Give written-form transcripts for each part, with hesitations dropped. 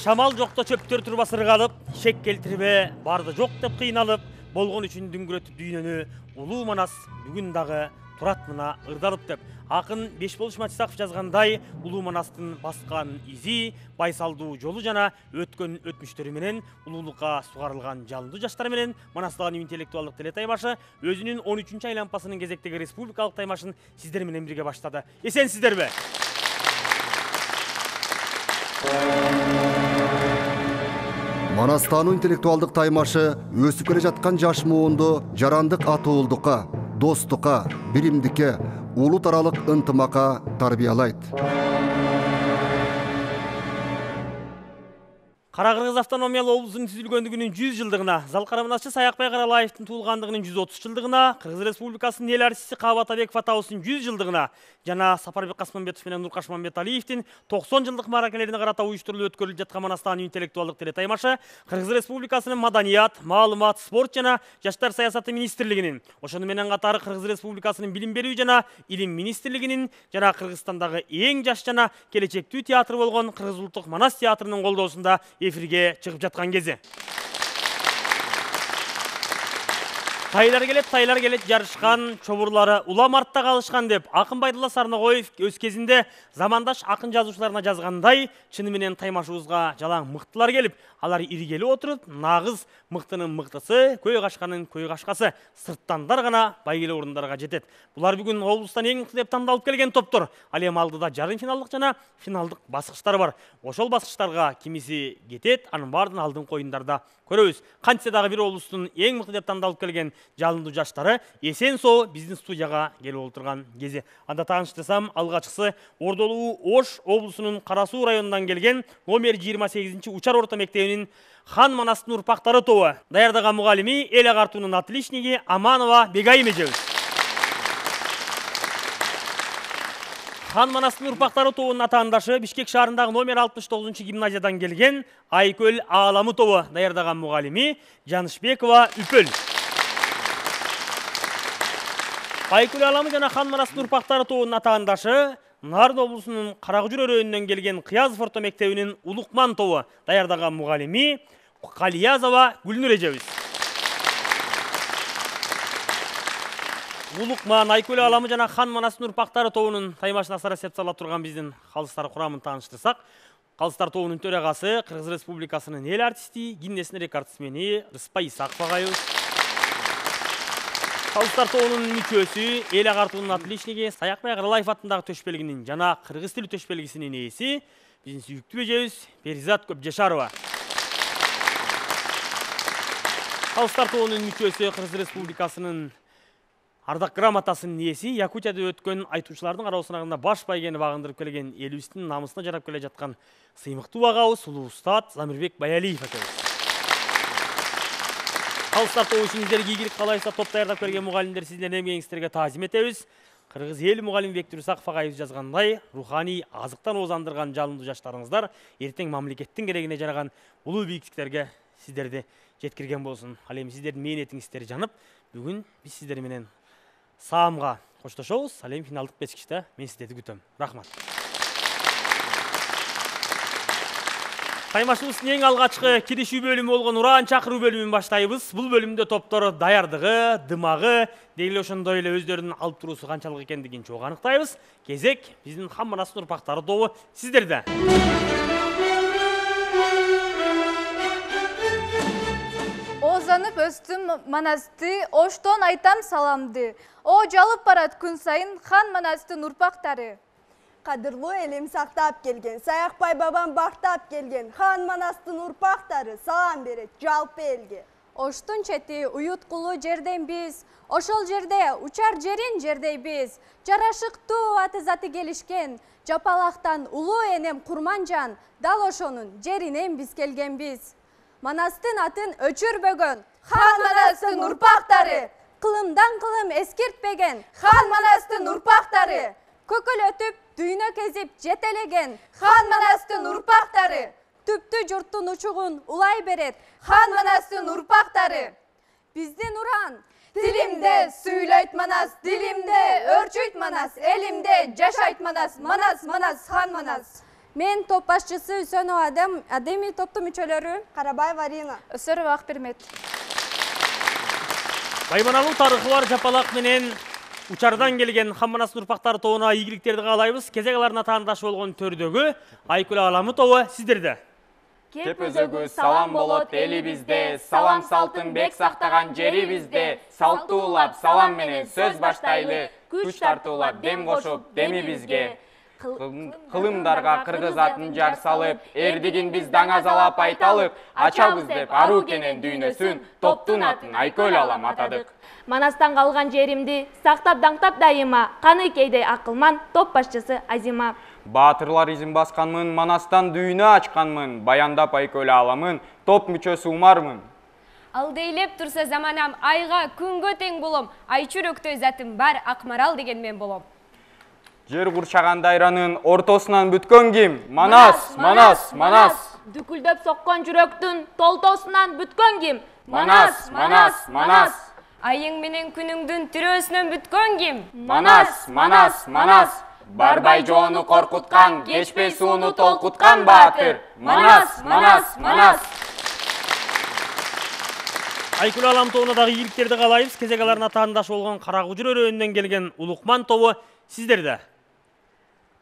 Шамал жоқта чөптөр турбасы ыргалып, шек келтирбе, барды жоқ деп кыйналып, болгон үчүн дүңгүрөтүп дүйнөнү, улуу Манас бүгүн дагы турат мына ырдалып деп. Акын Бешболуш Матисаков жазгандай, улуу Манастын баскан изи, байсалдуу жолу жана өткөн өтмүштөрү менен улуулукка сугарылган жалындуу жаштар менен Манастагы интеллектуалдык теле таймашы өзүнүн 13-чү айланпасынын кезектеги республикалык таймашын сиздер менен бирге баштады. Эсенсиздерби? Манастагы интеллектуалдык таймашы өсүп келе жаткан жаш муунду жарандык атуулдукка, достукка, биримдикке, улут аралык ынтымакка тарбиялайт. Кара-Кыргыз автономиялуу облусунун түзүлгөндүгүнүн 100 жылдыгына, Залкараманасчы Саякбай Каралаевдин туулгандыгынын 130 жылдыгына, Кыргыз Республикасынын эл артисти Кабат Атабеков атабыздын 100 жылдыгына жана Сапарбек Касманбетов менен Нуркаш Мамбеталиевдин 90 жылдык мааракелерине карата уюштурулуп өткөрүлүп жаткан Манастагы интеллектуалдык теле таймашы Кыргыз Республикасынын маданият, маалымат, спорт жана жаштар саясаты министрлигинин, ошону менен катары Кыргыз Республикасынын билим берүү жана илим министрлигинин жана Кыргызстандагы эң жаш жана келечектүү театр болгон Кыргыз улуттук Манас театрынын колдоосунда эфирге чыгып жаткан кези. Тайлар келет жарышкан, чобурлары улам артта калышкан деп Акын Байдулла Сарногоев өз кезинде замандаш акын жазуучуларына жазгандай, чыны менен таймашыбызга жалаң мыктылар келип, алар иргели отуруп, нагыз мыктынын мыктысы, көй кашканын көй кашкасы, сырттандар гана байгеле орундарга жетет. Булар бүгүн облустан эң мыкты деп тандалып келген топтор. Ал эми алдыда жарым финалдык жана финалдык баскычтар бар. Ошол баскычтарга кимиси кетет, анын баардыгын алдыңкы оюндарда көрөбүз. Кантсе дагы бир облустун эң мыкты деп тандалып келген жалындуу жаштары эсен соо биздин студияга келип отурган кези. Анда тааныштырсам, алгачкысы Ордолуу Ош облусунун Кара Суу районунан келген номер 28-чи учар орто мектебинин Хан Манастын урпактары тобу. Даярдаган мугалими эл агартуунун отличниги Аманова Бегайым эжебиз. Хан Манастын урпактары тобунун атаандашы Бишкек шаарындагы номер 69-чу гимназиядан келген Айкөл Ааламы тобу. Даярдаган мугалими Жанышбекова Үпөл. Айкөл Ааламы жана Хан Манастын урпактары тобунун атаандашы Нарын облусунун Карагүжүр өрөөнүнөн келген Кыязов орто мектебинин Улукман тобу. Даярдаган мугалими Калиязова Гүлнур эжебиз. Улукман, Айкөл Ааламы жана Хан Манастын урпактары тобунун таймашына асара сеп сала турган биздин калыстар курамын тааныштырсак, калыстар тобунун төрагасы Кыргыз Республикасынын эл артисти, Гиннестин рекордсмени Рыспай Исаков агайыбыз. Калыстар тобунун мүчөсү, эл агартуунун отличниги Саякбай Каралаев атындагы төшбелгинин жана кыргыз тили төшбелгисинин ээси биздин сүйүктүү эжебиз Перизат Көпжашарова. Калыстар тобунун мүчөсү Кыргыз Республикасынын ардак грамотасынын ээси, Якутияда өткөн айтуучулардын кароо сынагында баш байгени багындырып келген элибиздин намысына жарап келе жаткан сыймыктуу агабыз улуу устат Замирбек Баялиев акебиз. Калыстар тобу ишиңиздерге ийгилик каалайбыздар, топ даярдап келген мугалимдер сиздердин эмгегиңиздерге таазим этебиз. Кыргыз эл мугалим Бектур Исаков агайыбыз жазгандай, руханий азыктан озандырган жалындуу жаштарыңыздар эртең мамлекеттин керегине жараган улуу бийиктиктерге сиздерди жеткирген болсун. Ал эми сиздердин мээнетиңиздер жанып, бүгүн биз сиздер менен саамга коштошобуз. Ал эми финалдык бескичте мен сиздерди күтөм. Рахмат. Таймашыбыздын эң алгачкы киришүү бөлүмү болгон ураан чакыруу бөлүмүн баштайбыз. Бул бөлүмдө топтор даярдыгы, дымагы, деги ошондой эле өздөрүнүн алып туруусу канчалык экендигин чогуу аныктайбыз. Кезек биздин Хан Манастын урпактары тобу сиздерде. Озанып өстүм Манасты, Оштон айтам саламды. О жалып барат күн сайын Хан Манастын урпактары. Кадырлуу элим сактап келген, Саякбай бабам бактап келген Хан Манастын урпактары салам берет жалпы элге. Оштун чети уюткулуу жерден биз, ошол жерде учар жерин жердейбиз. Жарашыктуу аты заты келишкен, жапалактан улуу энем Курманжан, дал ошонун жеринен биз келгенбиз. Манастын атын өчүрбөгөн Хан Манастын урпактары, кылымдан кылым эскертпеген Хан Манастын урпактары, көкөлөтүп дүйнө кезип жетелеген Хан Манастын урпактары, түптү журттун учугун улай берет Хан Манастын урпактары. Биздин уран тилимде сүйлөйт Манас, дилимде өрчүйт Манас, элимде жашайт Манас, Манас, Манас, Хан Манас. Мен топ башчысы Үсөнова Адеми, топтун мүчөлөрү Карабаева Арина. Өсөрова Акбермет. Байманалуу тарыхы бар жапалак менен учардан келген Хамманастын урпактары тобуна ийгиликтерди каалайбыз. Кезек аларына таандаш болгон төрдөгү Айкүл Аламы тобу сиздерде. Кеп өзөгү салам болот элибизде, салам салтын бек сактаган жерибизде. Салтуулап салам менен сөз баштайлы, күч тартуулап дем кошуп демибизге. Кылымдарга кыргыз атын жар салып, эрдигин биз даңазалап айталып, ачабыз деп аруу кенен дүйнөсүн, топтун атын Айкөл Алам атадык. Манастан калган жеримди сактап даңтап дайыма, каны кейдей акылман, топ башчысы Азима. Баатырлар изин басканмын, Манастан дүйнө ачканмын, баяндап Айкөл Аламын, топ мүчөсү Умармын. Алдейлеп турса заманам, айга күнгө тең болом, ай чүрөктөй затым бар, Акмарал деген мен болом. Жер курчаган дайранын ортосунан бүткөн ким? Манас, Манас, Манас. Дүкүлдөп соккон жүрөктүн толтосунан бүткөн ким? Манас, Манас, Манас. Айың менен күнүңдүн тирөөсүнөн бүткөн ким? Манас, Манас, Манас. Барбай жоону коркуткан, кечпей сууну толкуткан баатыр. Манас, Манас, Манас. Айкүл Алам тобуна дагы ийгиликтерди каалайбыз. Кезек аларына таандаш болгон Карагужур өрөөнүнөн келген Улукман тобу сиздерде.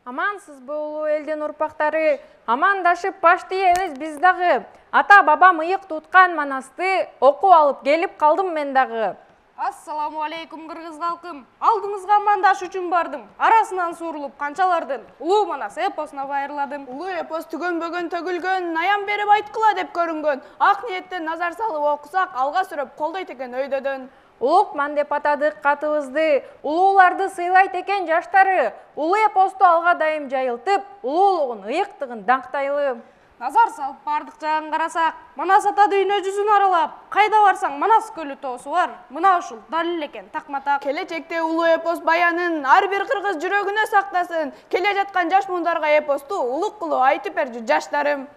Амансыз болуу элдин урпактары, амандашып баш тийебиз биз дагы. Ата бабам ыйык туткан Манасты окуп алып келип калдым мен дагы. Ассаламу алейкум кыргыз калкым. Алдыңызга амандаш үчүн бардым. Арасынан суурулуп канчалардын Улуу Манас эпосуна байырладым. Улуу эпос түгөнбөгөн төгүлгөн, аян берип айткыла деп көрүнгөн. Ак ниеттен назар салып окусак, алга сүрөп колдойт экен өйдөдөн. Улукман деп атадык катыбызды, улууларды сыйлайт экен жаштары. Улуу эпосту алга дайым жайылтып, улуулугун, ыйыктыгын даңктайлы. Назар салып бардык жагын карасак, Манас ата дүйнө жүзүн аралап, кайда барсаң Манас көлү тоосу бар. Мына ушул далил экен такматак. Келечекте улуу эпос баянын ар бир кыргыз жүрөгүнө сактасын. Келе жаткан жаш муундарга эпосту улук кылып айтып берчү жаштарым.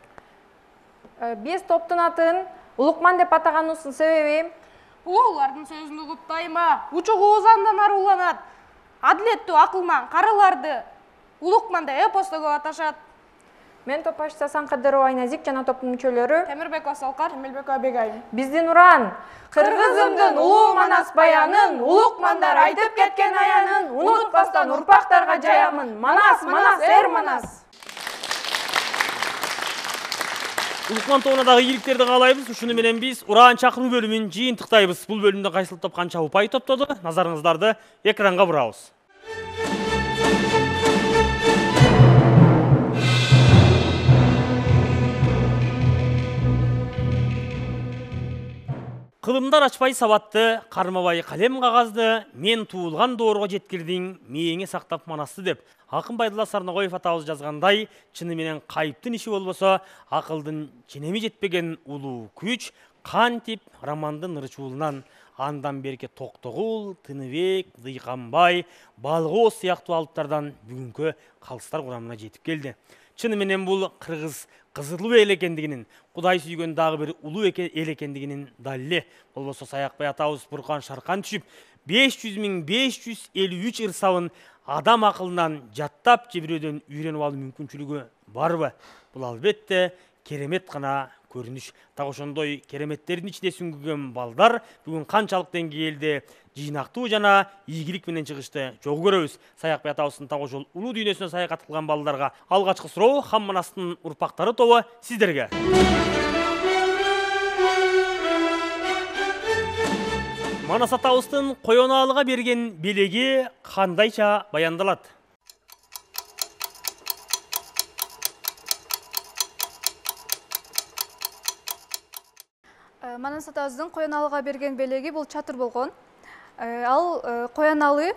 Биз топтун атын Улукман деп атаганыбыздын себеби Улуулардын сөзүн угуп дайыма учугу узандан аруланат. Адилеттүү акылман карыларды Улукман деп эпосто көп аташат. Мен топ башчысы Санкадырова Айназик жана топтун мүчөлөрү Темирбекова Салкар, Эмилбекова Бегайым. Биздин уран Кыргызымдын улуу Манас баянын, Улукмандар айтып кеткен аянын, унутпастан урпактарга жаямын. Манас, Манас, эр Манас. Улукман тобуна дагы ийгиликтерди каалайбыз. Ушуну менен биз уран чакыруу бөлүмүн жыйынтыктайбыз. Бул бөлүмдө кайсыл топ канча упай топтоду? Назарыңыздарды экранга бурабыз. Кылымдар ачпай сабатты, кармабай калем кагазды, мен туулган доорго жеткирдиң, мээңе сактап Манасты деп. Акын Байдулла Сарнагоев атабыз жазгандай, чыны менен кайыптын иши болбосо, акылдын ченеми жетпеген улуу күч, кантип романдын ырчуулунан андан берке Токтогул, Тыныбек, Дыйканбай, Балгоо сыяктуу алыптардан бүгүнкү калыстар курамына жетип келди. Чыны менен бул кыргыз кызырлуу эл экендигинин, Кудай сүйгөн дагы бир улуу эл экендигинин далили. Болбосо Саякбай атабыз буркан шаркан түшүп, 500.553 ырсабын адам акылынан жаттап же бирөөдөн үйрөнүп алуу мүмкүнчүлүгү барбы? Бул албетте керемет гана көрүнүш. Так ошондой кереметтердин ичинде сүңгүгөн балдар бүгүн канчалык деңгээлде жыйнактуу жана ийгилик менен чыгышты жогу көрөбүз. Саякбай атабыздын так ошол улуу дүйнөсүнө саякат кылган балдарга алгачкы суроо Хамманастын урпактары тобу сиздерге. Манас атабыздын коёналыга берген белеги кандайча баяндалат? Манас атабыздын коёналыга берген белеги бул чатыр болгон. Ал коёналы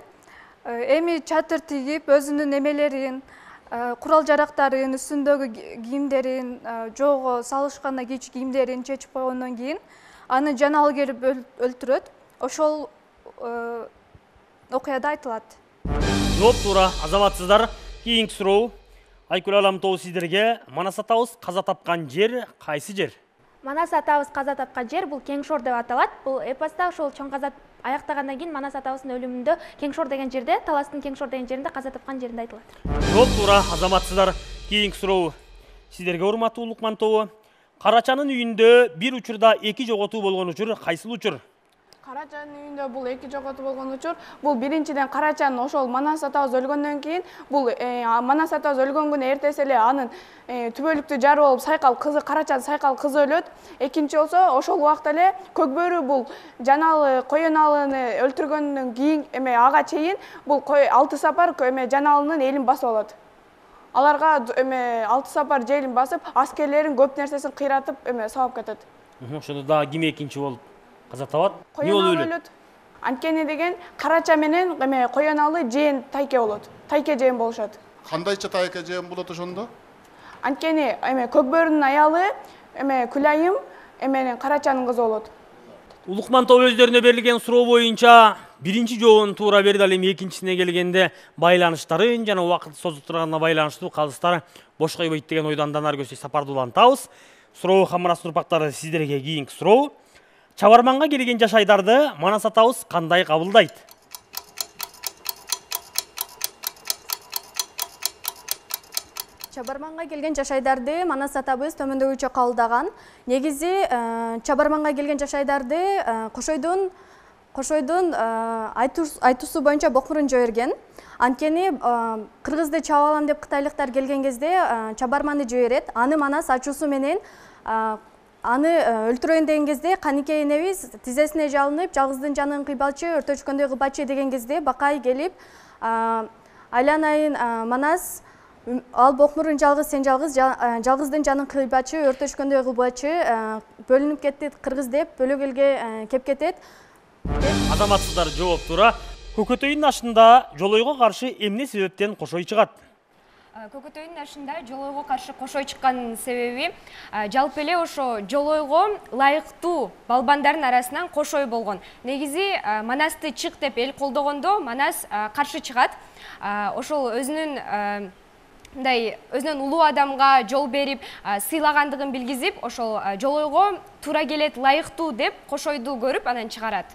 эми чатыр тигип, өзүнүн эмелерин, курал жарактарын, үстүндөгү кийимдерин, жого салышканда кийчү кийимдерин чечип койгондон кийин аны жаналы келип өлтүрөт. Ошол окуяда айтылат. Жооп туура, азаматсыздар. Кийинки суроо. Айкүл Алам тобу сиздерге. Манас атабыз каза тапкан жер кайсы жер? Манас атабыз каза тапкан жер бул Кеңшор деп аталат. Бул эпоста ошол чоң каза аяктагандан кийин Манас атабыздын өлүмүндө Кеңшор деген жерде, Таластын Кеңшор деген жеринде каза тапкан жеринде айтылат. Жооп туура, азаматсыздар. Кийинки суроо сиздерге урматтуу Улукман тобу. Карачанын үйүндө бир учурда 2 жоготуу болгон учур кайсыл учур? Карачанын үйүндө бул 2 жоготуу болгон учур. Бул биринчиден Карачан ошол Манас атабыз өлгөндөн кийин, бул Манас атабыз өлгөн күнү эртеси эле анын түбөлүктүү жары болуп Сайкал кызы, Карачан Сайкал кызы өлөт. Экинчи болсо ошол убакта эле Көкбөрү бул Жаналы Коёналыны өлтүргөндөн кийин ага чейин бул Алты Сапар Жаналынын элин басып алат. Аларга 6 сапар желин басып, аскерлерин көп нерсесин кыйратып сабап кетет. Ошондо дагы ким экинчи болуп каза табат? Коёналы өлөт. Анткени деген Карача менен Коёналы жээн тайке болот. Тайке жээн болушат. Кандайча тайке жээн болот ошондо? Анткени Көкбөрүнүн аялы Күлайым менен Карачанын кызы болот. Улукман тобу өздөрүнө берилген суроо боюнча биринчи жообун туура берди, ал эми экинчисине келгенде байланыштарын жана убакыт созуктурганына байланыштуу калыстар бош койбойт деген ойдон Данар Көсөй сапарды улантабыз. Суроо Хамырас урпактары сиздерге кийинки суроо. Чабарманга келген жаш Айдарды Манас атабыз кандай кабылдайт? Чабарманга келген жаш Айдарды Манас атабыз төмөндөгүчө кабылдаган. Негизи Чабарманга келген жаш Айдарды Кошойдун айтуусу боюнча Бокмурун жиберген. Анткени кыргызды чаап алам деп кытайлыктар келген кезде Чабарманды жиберет. Аны Манас ачуусу менен аны өлтүрөйүн деген кезде Канике энебиз тизесине жалынып, жалгыздын жанын кыйбалчы, өртөчкөндөй кылбачы деген кезде Бакай келип, айланайын Манас, ал Бокмурун жалгыз, сен жалгыз, жалгыздын жанын кыйбачы, өртөчкөндөй кылбачы, бөлүнүп кетти кыргыз деп бөлөк элге кеп кетет. Азаматсыздар жооп туура. Көкөтөйдүн ашында жолойго каршы эмне себептен кошой чыгат? Көкөтөйдүн ашында жолойго каршы кошой чыккан себеби жалпы эле ошо жолойго ылайыктуу балбандардын арасынан кошой болгон. Негизи Манасты чык деп эл колдогондо Манас каршы чыгат. Ошол өзүнүн өзүнөн улуу адамга жол берип, сыйлагандыгын билгизип, ошол жолойго туура келет, ылайыктуу деп кошойду көрүп анан чыгарат.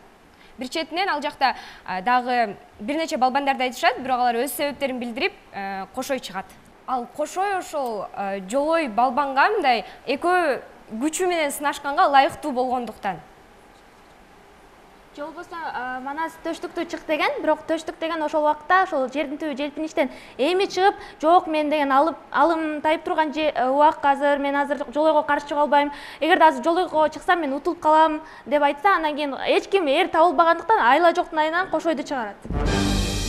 Бир четинен ал жакта дагы бир нече балбандарды айтышат, бирок алар өз себептерин билдирип кошой чыгат. Ал кошой ошол жолой балбанга мындай экөө күчү менен сынашканга ылайыктуу болгондуктан. Же болбосо Манас төштүктү чык деген, бирок төштүк деген ошол убакта ошол жердин түбү желпиништен эми чыгып, жок мен деген алым тайып турган убак азыр, мен азыр жолойго каршы чыга албайм. Эгерде азыр жолойго чыксам мен утулуп калам деп айтса, андан кийин эч ким эр табылбагандыктан айла жоктун айынан кошойду чыгарат.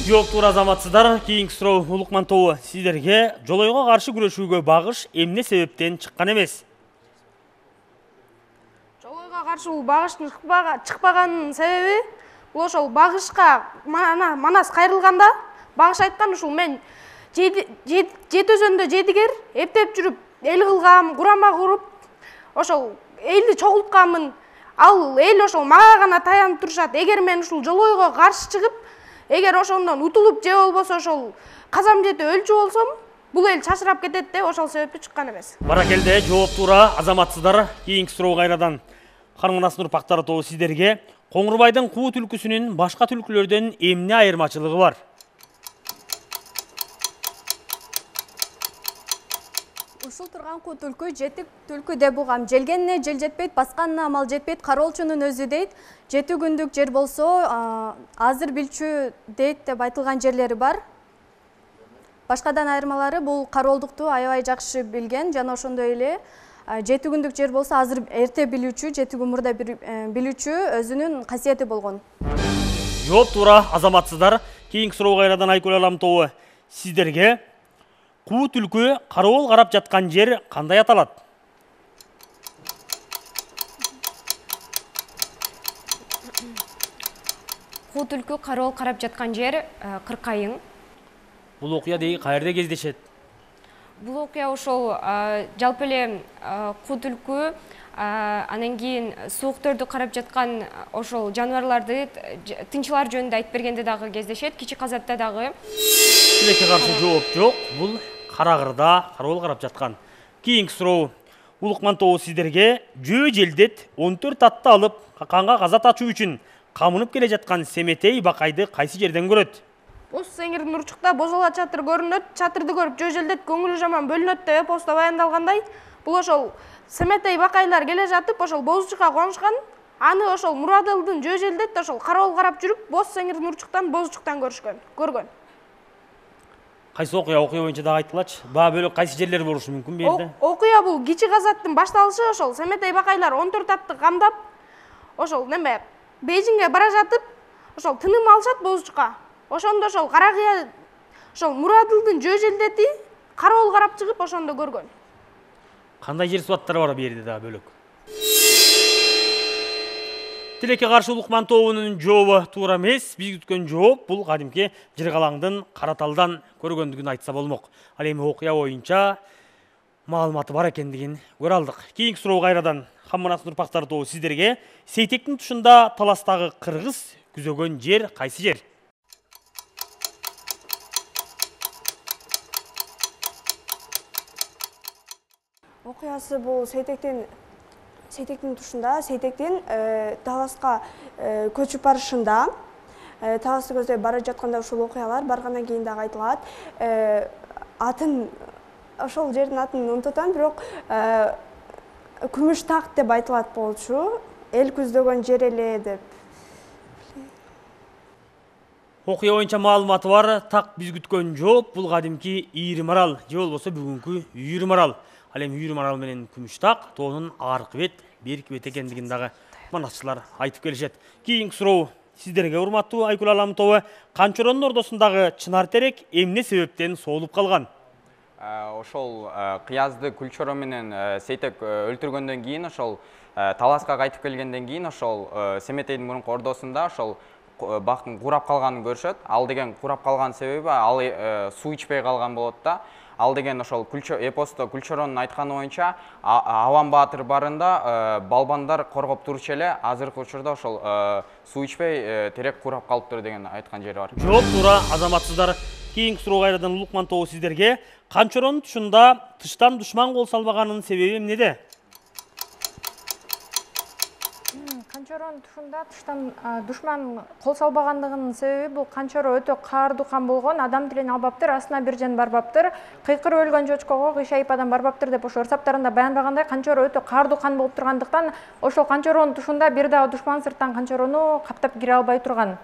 Жооп туура азаматсыздар. Кийинки суроо Улукман тобу сиздерге жолойго каршы күрөшүүгө багыш эмне себептен чыккан эмес? Каршы бул багыштын чыкпаганын себеби бул ошол багышка Манас кайрылганда багыш айткан, ушул мен жет өзөндө жетигер эптеп жүрүп эл кылгам, курама куруп ошол элди чогултканмын. Ал эл ошол мага гана таянып турушат. Эгер мен ушул жолойго каршы чыгып, эгер ошондон утулуп же болбосо ошол казам жети өлчү болсом, бул эл чачырап кетет деп ошол себептен чыккан эмес. Баракелде, жооп туура азаматсыздар. Кийинки суроо кайрадан Карманастын урпактары тобу сиздерге Коңурбайдын куу түлкүсүнүн башка түлкүлөрдөн эмне айырмачылыгы бар? Ушул турган куу түлкү жетик түлкү деп угам. Желгенине жел жетпейт, басканына мал жетпейт, кароолчунун өзү дейт. 7 күндүк жер болсо азыр билчү дейт деп айтылган жерлери бар. Башкадан айырмалары бул кароолдукту аябай жакшы билген жана ошондой эле 7 күндүк жер болсо азыр эрте билүүчү, 7 күн мурда билүүчү өзүнүн касиети болгон. Жооп туура азаматсыздар. Кийинки суроо кайрадан Айкөл Алам тобу сиздерге куу түлкү кароол карап жаткан жер кандай аталат? Куу түлкү кароол карап жаткан жер Кыркайың. Бул окуя каерде кездешет? Бул окуя ошол жалпы эле куу түлкү анан кийин сууктөрдү карап жаткан ошол жаныбарларды тынчылар жөнүндө айтып бергенде дагы кездешет. Кичи Казатта дагы. Тилекке каршы жооп жок. Бул Карагырда кароол карап жаткан. Кийинки суроо Улукман тобу сиздерге жөө желдет 14 атты алып каканга каза тачуу үчүн камынып келе жаткан Семетей Бакайды кайсы жерден көрөт? Боз сеңирдин урчукта бозала чатыр көрүнөт, чатырды көрүп жөжөлдөт, көңүлү жаман бөлүнөт деп эпоста баяндалгандай, бул ошол Семетей бакайлар келе жатып, ошол бозучукка конушкан, аны ошол Мурадылдын жөжөлдөт, ошол карабал карап жүрүп, боз сеңирдин урчуктан бозучуктан көргөн. Кайсы окуя боюнча да айтылачы. Баа бөлөк кайсы жерлер болушу мүмкүн бу жерде? Окуя бул кичи казаттын башталышы, ошол Семетей бакайлар 14 атты камдап, ошол неме Бейжиңге бара жатып, ошол тыным алышат бозучукка. Ошондо ошол каракыя ошол Мурадылдын жөжөлдөти карабал карап чыгып, ошондо көргөн. Кандай жер суаттары бар бу жерде да бөлөк? Тилекке каршы Улукман тобунун жообу туура эмес. Биз күткөн жооп бул кадимки Жыргалаңдын Караталдан көргөндүгүн айтса болмок. Ал эми окуя боюнча маалыматы бар экендигин көрө алдык. Кийинки суроо кайрадан Хамманастын урпактары тобу сиздерге Сейтектин тушунда таластагы кыргыз күзөгөн жер кайсы жер? Окуясы бул Сейтектин тушунда, Сейтектин таласка көчүп барышында, таласты көздөй бара жатканда ушул окуялар баргандан кийин дагы айтылат. Атын ошол жердин атын унутуп атам, бирок күмүш так деп айтылат болчу. Эл күздөгөн жер эле деп. Окуя боюнча маалыматы бар. Так биз күткөн жооп бул кадимки Ийри Марал же болбосо бүгүнкү Үйүр Марал. Ал эми Үйүр Марал менен Күмүштак тоонун аркы бет, берки бет экендигин дагы манасчылар айтып келишет. Кийинки суроо сиздерге, урматтуу Айкүл Аламын тобу, Канчоронун ордосундагы чынар терек эмне себептен соолуп калган? Ошол Кыязды Күлчоро менен Сейтек өлтүргөндөн кийин, ошол таласка кайтып келгенден кийин, ошол Семетейдин мурунку ордосунда ошол бактын курап калганын көрүшөт. Ал деген курап калган себеби ал суу ичпей калган болот да. Ал деген ошол эпосто Күлчоронун айтканы боюнча Аван Баатыр барында балбандар коргоп турчу эле, азыркы учурда ошол суу ичпей терек курап калыптыр деген айткан жери бар. Жооп туура, азаматсыздар. Кийинки суроо кайрадан Улукман тобу сиздерге. Канчоронун тушунда тыштан душман кол салбаганынын себеби эмнеде? Канчоронун тушунда тыштан душман кол салбагандыгынын себеби бул Канчоро өтө каардуу кан болгон, адам тилин албаптыр, астына бир жан барбаптыр, кыйкыр өлгөн чочкого кыйшайып адам барбаптыр деп ошо ырсаптарында баяндагандай, Канчоро өтө каардуу кан болуп тургандыктан ошол Канчоронун тушунда бир дагы душман сырттан Канчорону каптап кире албай турган.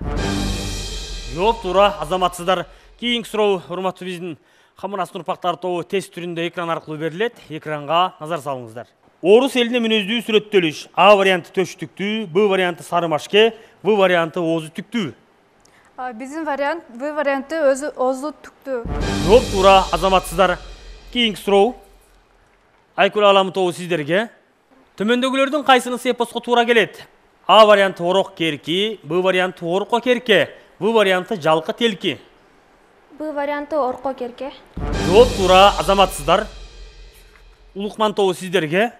Жооп туура, азаматсыздар. Кийинки суроо урматтуу биздин Хамманастын урпактары тобу тест түрүндө экран аркылуу берилет. Экранга назар салыңыздар. Орус элине мүнөздүү сүрөттөлүш. А варианты төштүктүү, Б варианты сарымашке, В варианты оозу түктүү. Биздин вариант В варианты оозу түктүү. Жооп туура, азаматсыздар. Кийинки суроо Айкүл Аламын тобу сиздерге. Төмөндөгүлөрдүн кайсынысы эпоско туура келет? А варианты орок керки, Б варианты орко керке, В варианты жалкы телки. Б варианты орко керке. Жооп туура, азаматсыздар. Улукман тобу сиздерге.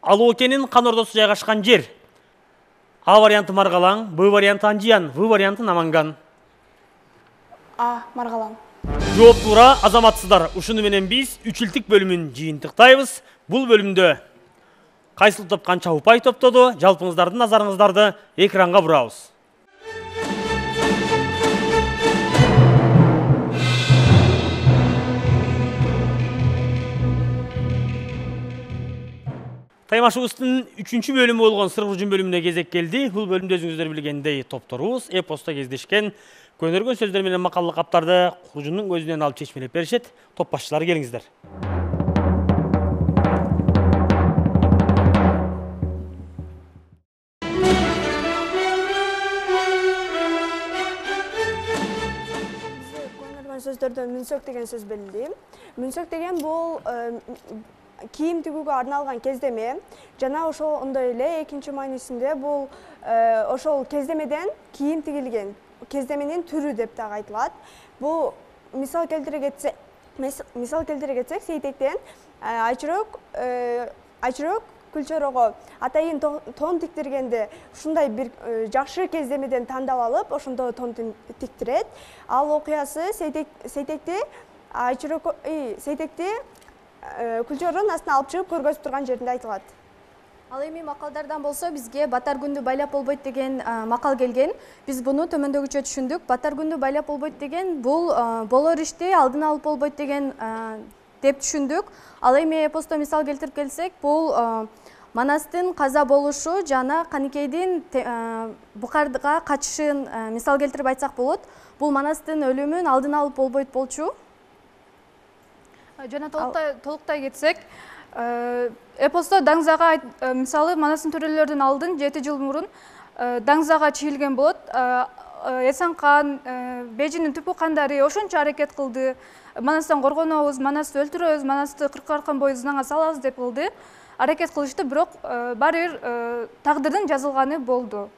Алоокенин кан ордосу жайгашкан жер. А варианты Маргалаң, Б варианты Анжиян, В варианты Наманган. Маргалаң. Жооп туура, азаматсыздар. Ушуну менен биз 3 илтик бөлүмүн жыйынтыктайбыз. Бул бөлүмдө кайсыл топ канча упай топтоду? Жалпыңыздардын назарыңыздарды экранга бурабыз. Таймашыбыздын 3-чү бөлүмү болгон Сыр Куржун бөлүмүнө кезек келди. Бул бөлүмдө өзүңүздөр билгендей топторубуз эпоста кездешкен көнөргөн сөздөр менен макаллык каптарды Куржундун көзүнөн алып чечмелеп беришет. Топ башчылары келиңиздер. Көнөргөн сөздөрдөн мүнсөк деген сөз белгилейм. Мүнсөк деген бул кийим тигүүгө арналган кездеме. Жана ошол ондой эле экинчи маанисинде бул ошол кездемеден кийим тигилген кездеменин түрү деп дагы айтылат. Бул мисал келтире кетсек Сейтектен Айчырөк Күлчөрөгө атайын тон тиктиргенде ушундай бир жакшы кездемеден тандап алып, ошондо тон тиктирет. Ал окуясы Сейтекти Күлчөрөнүн астына алып чыгып көргөзүп турган жеринде айтылат. Ал эми макалдардан болсо бизге батар күндү байлап болбойт деген макал келген. Биз буну төмөндөгүчө түшүндүк. Батар күндү байлап болбойт деген бул болор ишти алдын алып болбойт деген деп түшүндүк. Ал эми эпосто мисал келтирип келсек, бул Манастын каза болушу жана Каникейдин Букарга качышын мисал келтирип айтсак болот. Бул Манастын өлүмүн алдын алып болбойт болчу. Жана толуктай кетсек, эпосто Даңзага мисалы Манастын төрөлөрдүн алдын 7 жыл мурун Даңзага чийилген болот. Эсен кан, Бежинин түпү кандары ошончо аракет кылды. Манастан коргонобуз, Манасты өлтүрөбүз, Манасты 40 аркан бою зынданга салабыз деп кылды. Аракет кылышты, бирок баары бир тагдырдын жазылганы болду.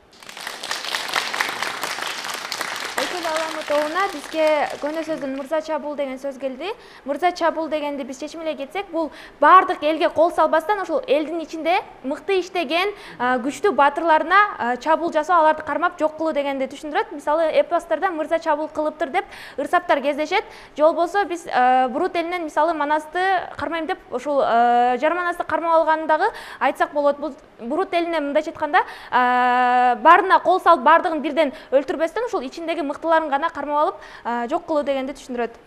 Экил аламы тобуна бизге көне сөздөн мырза чабул деген сөз келди. Мырза чабул дегенди биз чечимелей кетсек, бул бардык элге кол салбастан ошол элдин ичинде мыкты иштеген күчтүү батырларына чабул жасоо, аларды кармап жок кылуу дегенди түшүндүрөт. Мисалы эпостарда мырза чабул кылыптыр деп ырсаптар кездешет. Же болбосо биз Бурут элинен мисалы Манасты кармайм деп ошол Жар Манасты кармап алгандагы айтсак болот. Бул Бурут элине мындайча айтканда баарына кол салып бардыгын бирден өлтүрбөстөн ошол ичиндеги мыктыларын гана кармап алып жок кылуу дегенди түшүндүрөт.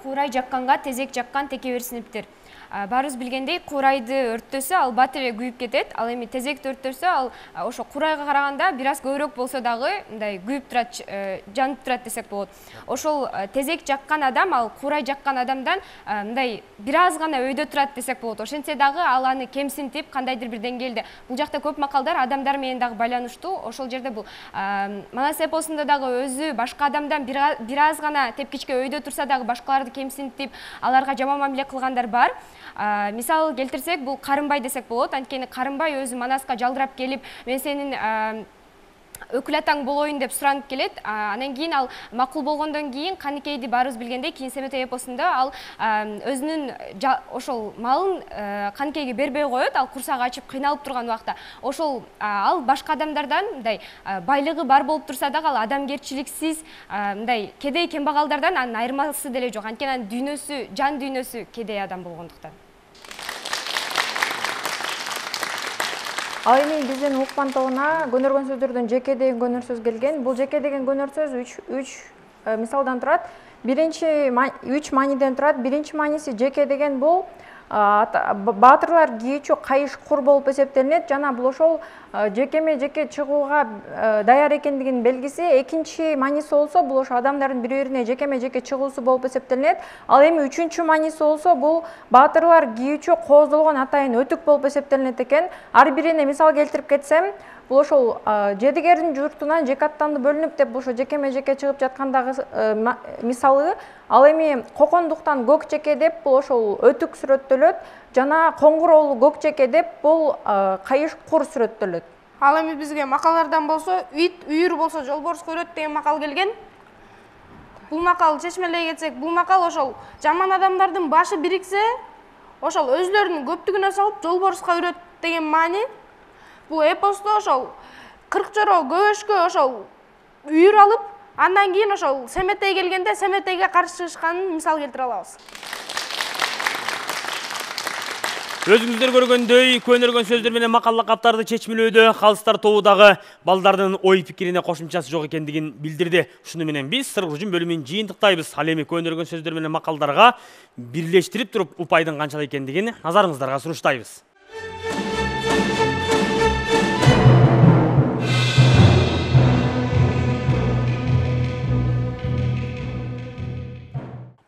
Куурай жакканга тезек жаккан теке берсиниптир. Баарыбыз билгендей, куурайды өрттөсө ал бат эле күйүп кетет. Ал эми тезекти өрттөсө ал ошо куурайга караганда бир аз көбүрөөк болсо дагы мындай күйүп турат, жанып турат десек болот. Ошол тезек жаккан адам ал куурай жаккан адамдан мындай бир аз гана өйдө турат десек болот. Ошентсе дагы ал аны кемсинтип кандайдыр бир деңгээлде. Бул жакта көп макалдар адамдар менен дагы байланыштуу. Ошол жерде бул Манас эпосунда дагы өзү башка адамдан бир аз гана тепкичке өйдө турса дагы башкаларды кемсинтип, аларга жаман мамиле кылгандар бар. Мисал келтирсек, бул Карымбай десек болот. Анткени Карымбай өзү Манаска жалдырап келип, мен сенин өкүл атаң болоюн деп суранып келет. Анан кийин ал макул болгондон кийин Каникейди баарыбыз билгендей, кийин Семетей эпосунда ал өзүнүн ошол малын Каникейге бербей коет. Ал курсак ачып кыйналып турган убакта ошол ал башка адамдардан мындай байлыгы бар болуп турса дагы ал адамгерчиликсиз мындай кедей кембагалдардан анын айырмасы деле жок. Анткени анын дүйнөсү, жан дүйнөсү кедей адам болгондуктан. Ал эми биздин укпан тобуна көнөргөн сөздөрдөн жеке деген көнөр сөз келген. Бул жеке деген көнөр сөз 3 мисалдан турат. Биринчи 3 мааниден турат. Биринчи мааниси жеке деген бул баатырлар кийүүчү кайыш кур болуп эсептелинет. Жана бул ошол жекеме жеке чыгууга даяр экендигинин белгиси. Экинчи мааниси болсо бул ошо адамдардын бири-бирине жекеме жеке чыгуусу болуп эсептелинет. Ал эми үчүнчү мааниси болсо бул баатырлар кийүүчү кооздолгон атайын өтүк болуп эсептелинет экен. Ар бирине мисал келтирип кетсем, бул ошол жедигердин журтунан жекаттанды бөлүнүп деп ошо жекеме жеке чыгып жаткандагы мисалы. Ал эми кокондуктан көк жеке деп бул ошол өтүк сүрөттөлөт. Жана коңгуроолу көк жеке деп бул кайыш кур сүрөттөлөт. Ал эми бизге макалдардан болсо, үйүт үйүр болсо жолборс көрөт деген макал келген. Бул макал чечмелей кетсек, бул макал ошол жаман адамдардын башы бириксе, ошол өзлөрүнүн көптүгүнө салып жолборска үрөт деген маани. Бул эпосто ошол 40 жоро көбөшкө ошол үйүр алып, андан кийин ошол Семетей келгенде Семетейге каршы чыгышканын мисал келтире алабыз. Өзүңүздөр көргөндөй, көнөргөн сөздөр менен макалдык каптарды чечмелөөдө калыстар тобу дагы балдардын ой пикирине кошумчасы жок экендигин билдирди. Ушуну менен биз Сыргы Жун бөлүмүн жыйынтыктайбыз. Ал эми көнөргөн сөздөр менен макалдарга бирлештирип туруп упайдын канчалык экендигин назарыңыздарга суруштайбыз.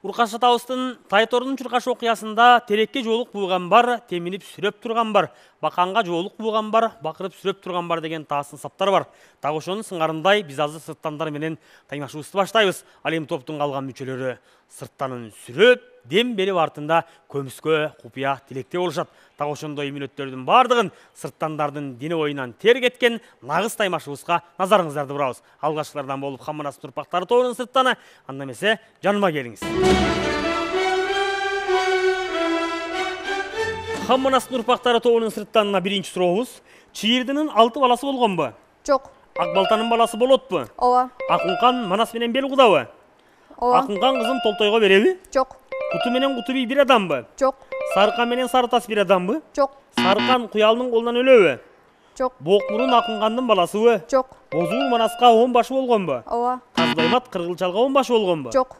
Уркаш атабыздын Тайтордун чуркаш окуясында терекке жоолук буган бар, теминип сүрөп турган бар, баканга жоолук буган бар, бакырып сүрөп турган бар деген таасын саптар бар. Дагы ошонун сыңарындай биз азыр сырттандар менен таймашыбызды баштайбыз. Ал эми топтун калган мүчөлөрү сырттанын сүрөп, дем берип артында көмүскө купуя тилекте болушат. Дагы ошондой мүнөттөрдүн бардыгын сырттандардын дене боюнан тер кеткен нагыз таймашыбызга назарыңыздарды бурабыз. Алгачкылардан болуп Хамманас урпактары тобунун сырттаны, анда эмесе жаныма келиңиз. Хамманас урпактары тобунун сырттанына биринчи сурообуз. Чийирдинин 6 баласы болгонбу? Жок. Акбалтанын баласы болотпу? Ооба. Акункан Манас менен бел кудабы? Ооба. Акункан кызын Толтойго береби? Жок. Куту менен Кутубий бир адамбы? Жок. Сарқан менен Сарытас бир адамбы? Жок. Сарқан Куялдын колунан өлөбү? Жок. Бокмурун Акынгандын баласыбы? Жок. Бозуул Манаска 10 башы болгонбу? Ооба. Казбаймат Кыргылчалга 10 башы болгонбу? Жок.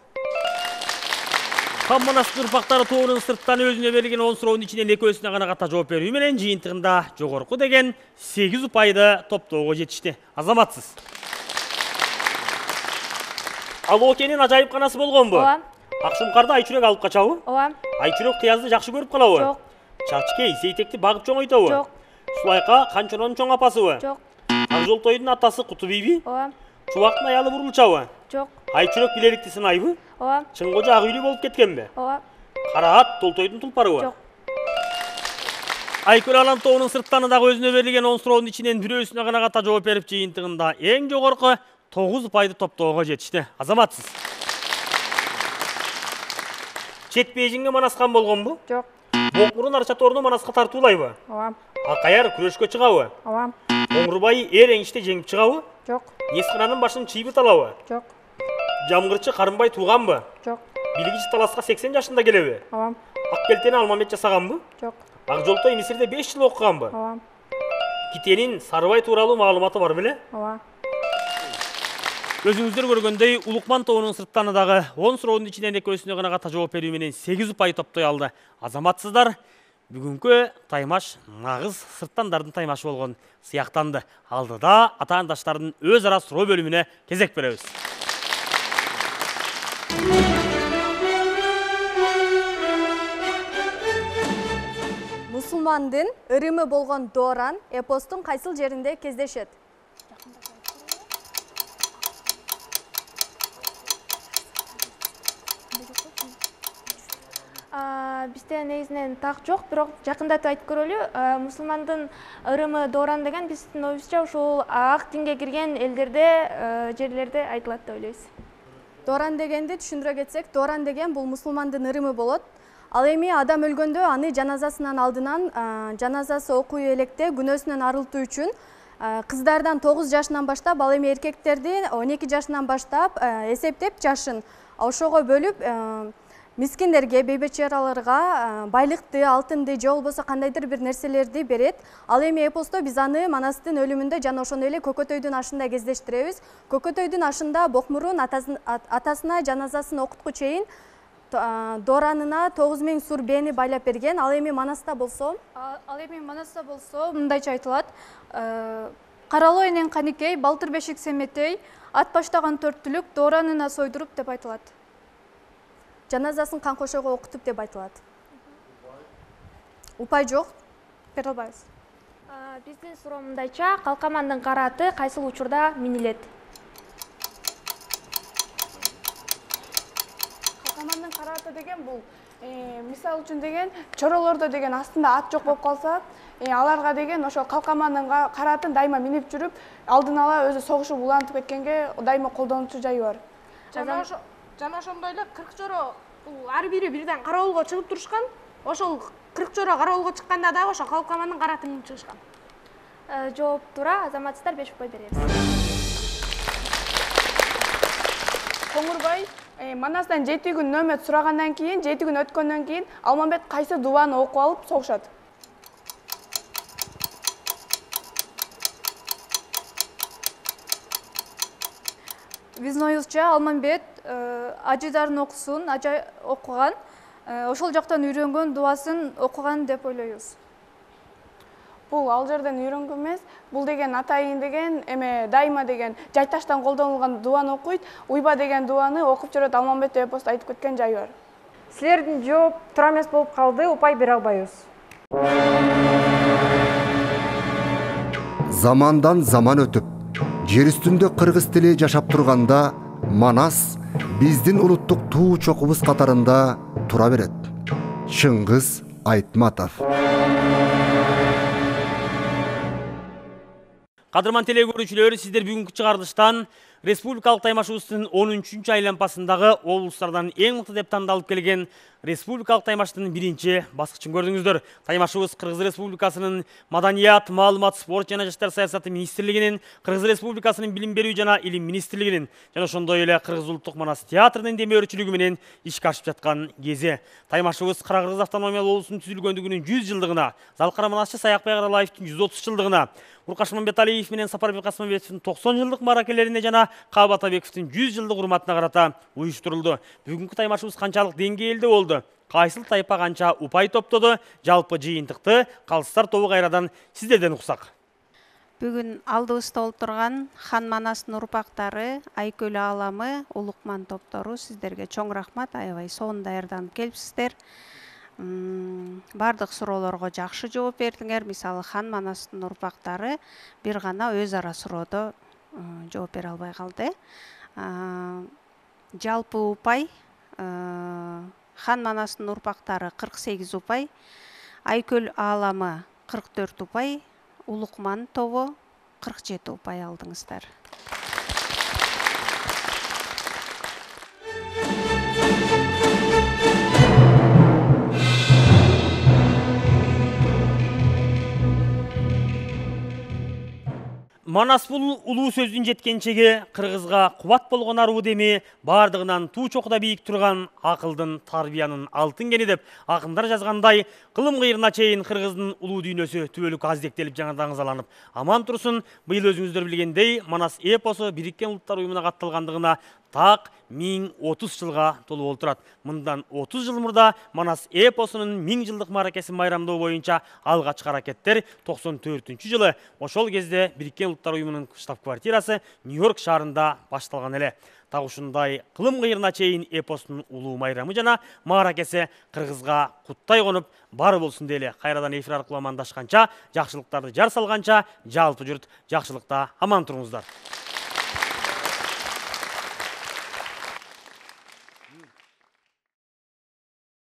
Хан Манастын ырпактары тобунун сырттан өзүнө берилген 10 суроонун ичинен экөөсүнө гана ката жооп берүү менен жыйынтыгында жогорку деген 8 упайды топтоого жетишти. Азаматсыз. Алоокенин ажайып канасы болгонбу? Ооба. Акшумкарды Айчүрөк алып качабы? Ооба. Айчүрөк Кыязды жакшы көрүп калабы? Жок. Чачкей Сейтекти багып чоңойтобу? Жок. Сулайка Канчононун чоң апасыбы? Жок. Акжолтойдун атасы Куту биби? Ооба. Чубактын аялы Бурулчабы? Жок. Айчүрөк Билерикти сынайбы? Ооба. Чыңгожо ак үйлүү болуп кеткенби? Ооба. Кара ат Толтойдун тулпарыбы? Жок. Айкөл Алан тобунун сырттаны дагы өзүнө берилген 10 суроонун ичинен бирөөсүнө гана ката жооп берип жыйынтыгында эң жогорку 9 упайды топтоого жетишти. Азаматсыз. Чет Бейжиңге манаскан болгонбу? Жок. Бокмурун Арча торуну Манаска тартуулайбы? Ооба. Акаяр күрөшкө чыгабы? Ооба. Оңурбай эңиште жеңип чыгабы? Жок. Нескынанын башын чыйбы талабы? Жок. Жамгырчы Карымбай тууганбы? Жок. Билгич таласка 80 жашында келеби? Ооба. Аккелтени Алмамет жасаганбы? Жок. Акжолтой Мисирде 5 жыл окуганбы? Ооба. Китенин Сарыбай тууралуу маалыматы бар беле? Ооба. Өзүңүздөр көргөндөй Улукман тобунун сырттаны дагы 10 суроонун ичинен экөөсүнө гана ката жооп берүү менен 8 упай топтой алды. Азаматсыздар, бүгүнкү таймаш нагыз сырттандардын таймашы болгон сыяктанды. Алдыда атаандаштардын өз ара суроо бөлүмүнө кезек беребиз. Мусулмандын ырымы болгон дооран эпостун кайсыл жеринде кездешет? Бизде негизинен так жок, бирок жакындатып айтып көрөлү. Мусулмандын ырымы дооран деген биздин оюбузча ушул ак динге кирген элдерде, жерлерде айтылат деп ойлойбуз. Дооран дегенди түшүндүрө кетсек, дооран деген бул мусулмандын ырымы болот. Ал эми адам өлгөндө аны жаназасынын алдынан жаназасы окуй электе күнөөсүнөн арылтуу үчүн кыздардан 9 жашынан баштап, ал эми эркектердин 12 жашынан баштап эсептеп жашын ошого бөлүп мискиндерге, бейбечараларга байлыкты, алтынды же болбосо кандайдыр бир нерселерди берет. Ал эми эпосто биз аны Манастын өлүмүндө жана ошондой эле Көкөтөйдүн ашында кездештиребиз. Көкөтөйдүн ашында Бокмурун атасына жаназасын окутку чейин дооранына 9000 сур бээни байлап берген. Ал эми Манаста болсо мындайча айтылат. Каралоо энен Каникей, Балтыр бешик семетей, ат баштаган 4 түлүк дооранына сойдуруп деп айтылат. Жаназасын кан кошого окутуп деп айтылат. Упай жок, бере албайбыз. Биздин суроо мындайча, калкамандын кара аты кайсыл учурда минилет? Калкамандын кара аты деген бул мисал үчүн деген чоролордо деген астында ат жок болуп калса, аларга деген ошо калкамандын кара атын дайыма минип жүрүп, алдын ала өзү согушуп улантып кеткенге дайыма колдонуучу жайы бар. Жана ошондой эле 40 жоро бул ар бири бирден кароолго чыгып турушкан. Ошол 40 жоро кароолго чыкканда дагы ошо калкамандын кара атын минип чыгышкан. Жооп туура, азаматсыздар 5 упай беребиз. Коңурбай Манастан 7 күн нөмөт сурагандан кийин, 7 күн өткөндөн кийин Алмамбет кайсы дубаны окуп алып согушат? Биздин оюбузча Алмамбет ажыдарын окусун, окуган, ошол жактан үйрөнгөн дубасын окуган деп ойлойбуз. Бул ал жерден үйрөнгөн эмес, бул деген атайын деген дайыма деген жайташтан колдонулган дубаны окуйт, уйба деген дубаны окуп жүрөт. Алмамбет эпосто айтып кеткен жайы бар. Силердин жооп туура эмес болуп калды, упай бере албайбыз. Замандан заман өтүп, жер үстүндө кыргыз тили жашап турганда, Манас биздин улуттук туу чокубуз катарында тура берет. Чыңгыз Айтматов. Кадырман теле көрүүчүлөр, сиздер бүгүнкү чыгарылыштан Республикалық таймашыбыздын 13-чү айлампасындағы облыстардан ең мықты деп тандалып келген Республикалық таймаштың биринчи басқычын көрдіңіздер. Таймашыбыз Қырғыз Республикасының Маданият, Маалымат, спорт жана жаштар саясаты министрлигинин, Қырғыз Республикасының билим берүү жана илим министрлигинин жана ошондой эле Кыргыз улуттук манас театрынын демөөрчүлүгү менен ишке ашып жаткан кези. Таймашыбыз Кыргыз автономиялуу облусунун түзүлгөндүгүнүн 100 жылдыгына, Залкара манасчы Саякбай Каралаевдин 130 жылдыгына, Уркаш Мамбеталиев менен Сапарбек Касымбетовдун 90 жылдык маракелерине жана Каба Атабековдун 100 жылдык урматына карата уюштурулду. Бүгүнкү таймашыбыз канчалык деңгээлде болду? Кайсыл тайпа канча упай топтоду? Жалпы жыйынтыкты калыстар тобу кайрадан сиздерден уксак. Бүгүн алдыбызда олтурган хан манастын урпактары, Айкөл ааламы, Улукман топтору сиздерге чоң рахмат, аябай сонун даярданып келипсиздер. Бардык суроолорго жакшы жооп бердиңер. Мисалы хан манастын урпактары бир гана өз ара суроодо жооп бере албай калды. Жалпы упай хан манастын урпактары 48 упай, Айкөл ааламы 44 упай, Улукман тобу 47 упай алдыңыздар. Манас бул улуу сөздүн жеткенчеги Кыргызга кубат болгон аруу деми, бардыгынан туу чокуда бийик турган акылдын, тарбиянын алтын кени деп акындар жазгандай, кылым кыйрына чейин Кыргыздын улуу дүйнөсү түбөлүк аздектелип жаңы даңызаланып, аман турсун. Быйыл өзүңүздөр билгендей, Манас эпосу Бириккен Улуттар уюмуна катталгандыгына так 1030 жылга толуп олтурат. Мындан 30 жыл мурда Манас эпосунун 1000 жылдык маракесин байрамдоо боюнча алгачкы аракеттер 94-жылы ошол кезде Бириккен Улуттар уюмунун штаб-квартирасы Нью-Йорк шаарында башталган эле. Так ушундай кылым кыйрына чейин эпостун улуу майрамы жана мааракеси Кыргызга куттай конуп бар болсун дейле. Кайрадан эфир аркылуу амандашканча, жакшылыктарды жар салганча, жалпы журт жакшылыкта аман туруңуздар.